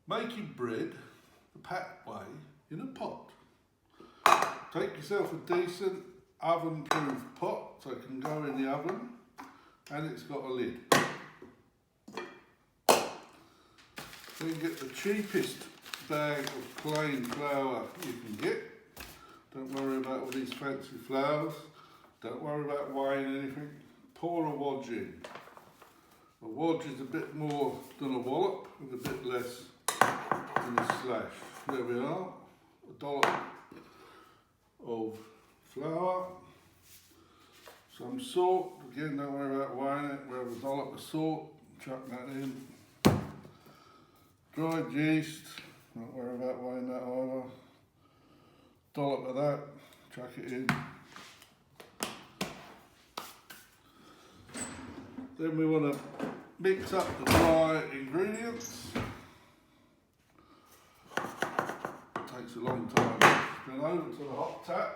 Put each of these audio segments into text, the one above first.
Making bread the Pat way in a pot. Take yourself a decent oven-proof pot so it can go in the oven, and it's got a lid. Then get the cheapest bag of plain flour you can get. Don't worry about all these fancy flours. Don't worry about weighing anything. Pour a wodge in. A wodge is a bit more than a wallop and a bit less than a slash. There we are. A dollop of flour. Some salt. Again, don't worry about weighing it. We have a dollop of salt. Chuck that in. Dried yeast. Don't worry about weighing that either. Dollop of that. Chuck it in. Then we want to mix up the dry ingredients. Takes a long time. Then over to the hot tap.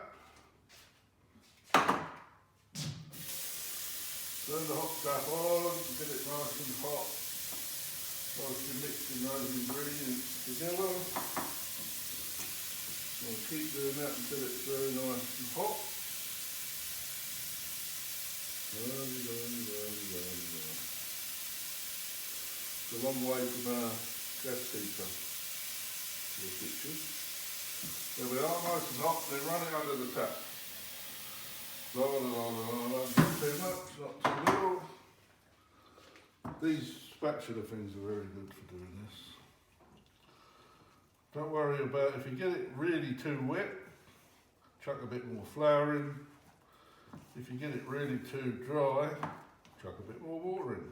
Turn the hot tap on, get it nice and hot. Whilst you're mixing those ingredients together. We'll keep doing that until it's very nice and hot. It's a long way from our gas heater to the kitchen. There we are, nice and hot. Then run it under the tap. Not too much, not too little. These spatula things are very good for doing this. Don't worry about if you get it really too wet, chuck a bit more flour in. If you get it really too dry, chuck a bit more water in.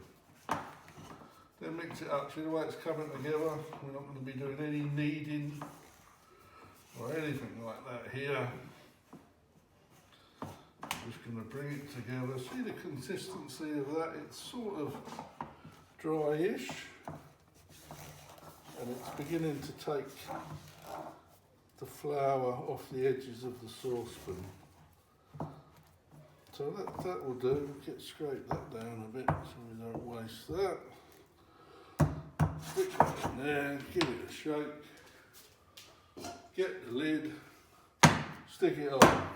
Then mix it up. See the way it's coming together? We're not going to be doing any kneading or anything like that here. Just going to bring it together. See the consistency of that? It's sort of dry-ish. And it's beginning to take the flour off the edges of the saucepan. So that will do. Scrape that down a bit so we don't waste that. Stick that in there, give it a shake. Get the lid, stick it on.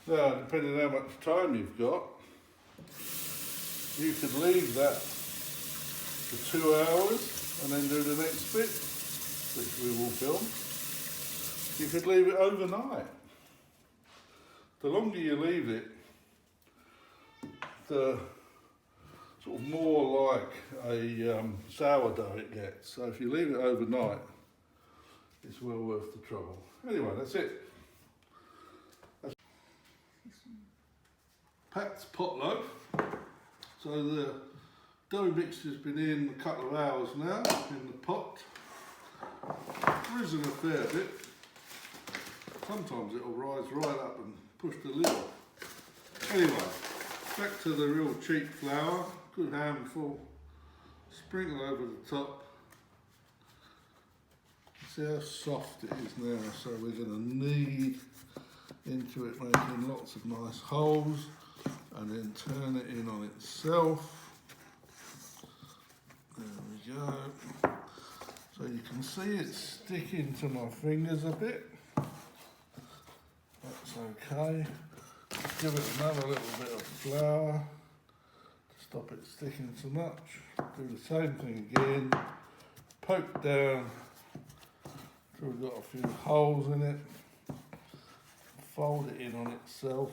Now, depending on how much time you've got, you could leave that for 2 hours and then do the next bit, which we will film. You could leave it overnight. The longer you leave it, the sort of more like a sourdough it gets. So if you leave it overnight, it's well worth the trouble. Anyway, that's it. Pat's pot loaf. So the dough mixture's been in a couple of hours now in the pot. Risen a fair bit. Sometimes it'll rise right up and push the lid off. Anyway, back to the real cheap flour. Good handful. Sprinkle over the top. See how soft it is now. So we're going to knead into it, making lots of nice holes, and then turn it in on itself. There we go. So you can see it's sticking to my fingers a bit. That's okay. Give it another little bit of flour to stop it sticking so much. Do the same thing again. Poke down till we've got a few holes in it. Fold it in on itself.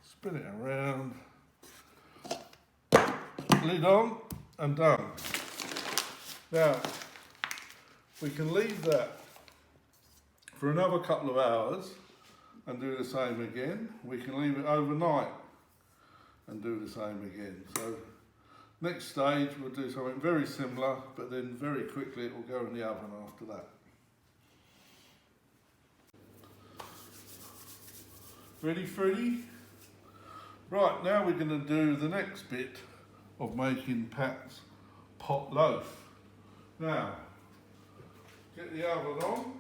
Spin it around. Lid on and done. Now, we can leave that for another couple of hours and do the same again. We can leave it overnight and do the same again. So next stage we'll do something very similar, but then very quickly it will go in the oven after that. Ready, Freddie? Right, now we're going to do the next bit of making Pat's pot loaf. Now, get the oven on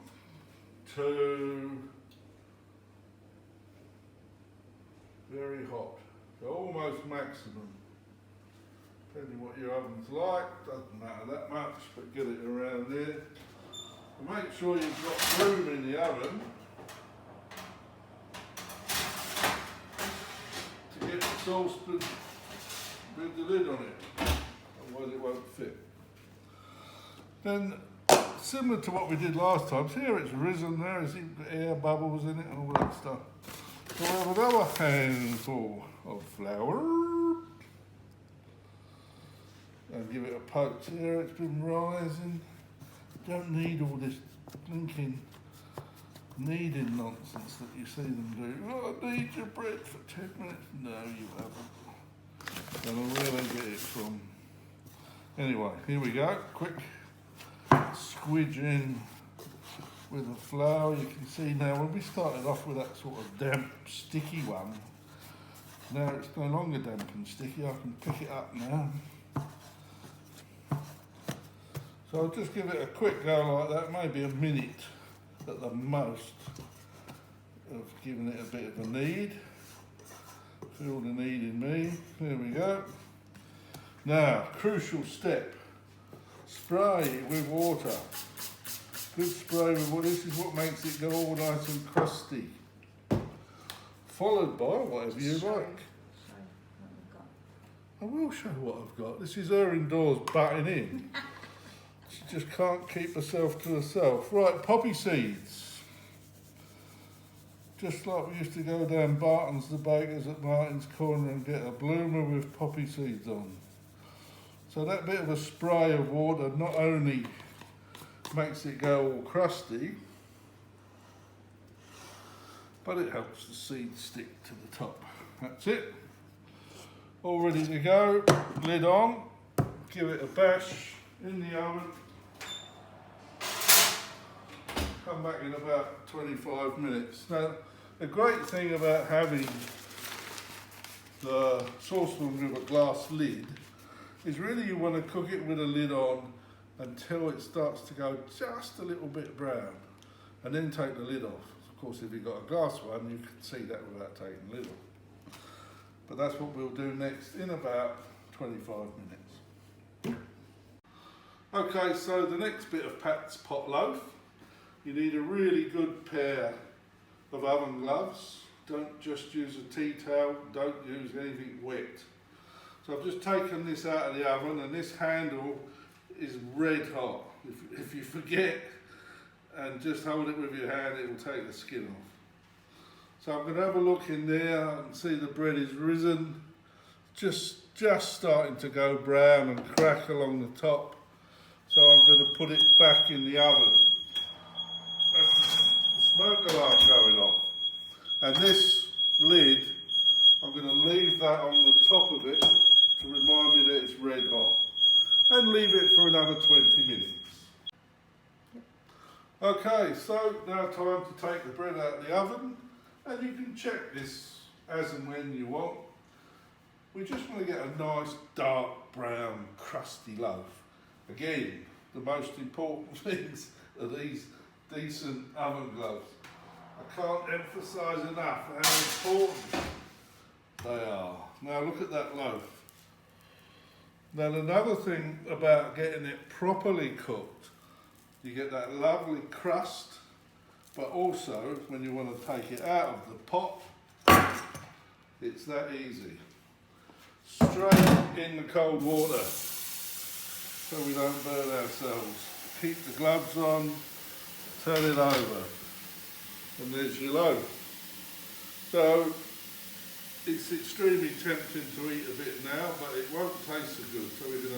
to very hot, so almost maximum. depending what your oven's like, doesn't matter that much, but get it around there. And make sure you've got room in the oven to get the saucepan with the lid on it, otherwise it won't fit. Then, similar to what we did last time, so here it's risen, there is air bubbles in it and all that stuff. So we have another handful of flour and give it a poke. See here it's been rising. Don't need all this blinking kneading nonsense that you see them do. Oh, I need your bread for 10 minutes. No, you haven't. Don't know where they get it from. Anyway, here we go. Quick squidge in with the flour. You can see now when we started off with that sort of damp, sticky one, now it's no longer damp and sticky. I can pick it up now. So I'll just give it a quick go like that, maybe a minute at the most, of giving it a bit of a knead. Feel the knead in me. There we go. Now, crucial step. Spray it with water. Good spray with water. This is what makes it go all nice and crusty. Followed by whatever you like. I will show what I've got. This is her indoors butting in. She just can't keep herself to herself. Right, poppy seeds. Just like we used to go down Barton's the Bakers at Martin's Corner and get a bloomer with poppy seeds on. So that bit of a spray of water not only makes it go all crusty, but it helps the seeds stick to the top. That's it. All ready to go. Lid on. Give it a bash in the oven. Come back in about 25 minutes. Now, the great thing about having the saucepan with a glass lid is really you want to cook it with a lid on until it starts to go just a little bit brown, and then take the lid off. Of course, if you've got a glass one, you can see that without taking the lid off. But that's what we'll do next in about 25 minutes. Okay, so the next bit of Pat's pot loaf, you need a really good pair of oven gloves. Don't just use a tea towel, don't use anything wet. So I've just taken this out of the oven, and this handle is red hot. If you forget and just hold it with your hand, it will take the skin off. So I'm going to have a look in there and see the bread is risen, just starting to go brown and crack along the top. So I'm going to put it back in the oven. That's the smoke alarm going off. And this lid, I'm going to leave that on the top of it to remind me that it's red hot. And leave it for another 20 minutes. Okay, so now time to take the bread out of the oven, and you can check this as and when you want. We just want to get a nice dark brown crusty loaf. Again, the most important things are these decent oven gloves. I can't emphasise enough how important they are. Now look at that loaf. Now another thing about getting it properly cooked, you get that lovely crust, but also when you want to take it out of the pot, it's that easy. Straight in the cold water so we don't burn ourselves. Keep the gloves on, turn it over, and there's your loaf. So it's extremely tempting to eat a bit now, but it won't taste so good, so we're going